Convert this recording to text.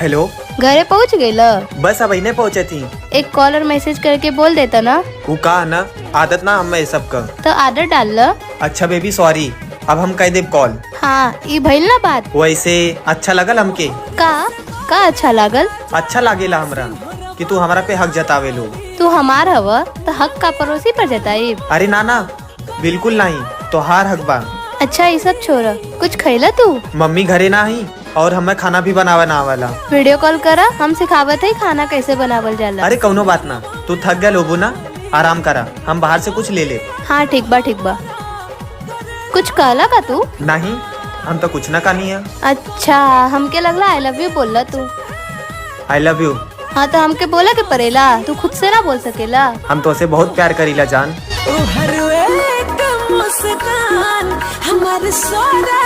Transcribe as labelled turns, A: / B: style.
A: Hello.
B: घरे पहुँच गई ल?
A: बस अब इन्हें पहुँचे थी।
B: एक कॉल और मैसेज करके बोल देता ना।
A: वो का ना आदत ना हमें सब का।
B: तो आदत डाल ल।
A: अच्छा बेबी सॉरी, अब हम कह देब कॉल।
B: हाँ ये भइल ना बात।
A: वैसे अच्छा लगल हमके।
B: का अच्छा लागल?
A: अच्छा लागेला हमरा कि तू हमारा पे हक जतावे लो।
B: तू हमार हव तो हक का पड़ोसी पर जताई?
A: अरे ना बिल्कुल नहीं, तो हार हक बा।
B: अच्छा ये सब छोड़, कुछ खैला तू?
A: मम्मी घरे ना ही और हमें खाना भी बनावा ना वाला।
B: वीडियो कॉल करा, हम सिखावत है खाना कैसे बनावल जाला।
A: अरे कौनो बात ना, तू थक गया लोबू ना, आराम करा, हम बाहर से कुछ ले ले।
B: हाँ ठीक बा। कुछ कहला का तू?
A: नहीं हम तो कुछ ना कहनी है।
B: अच्छा हमके लगला आई लव यू बोलला तू।
A: I love you.
B: हाँ तो हमके बोला के परेला, तू खुद से ना बोल सकेला?
A: हम तो उसे बहुत प्यार करीला जान।
C: हर एक मुस्कान हमारे सोना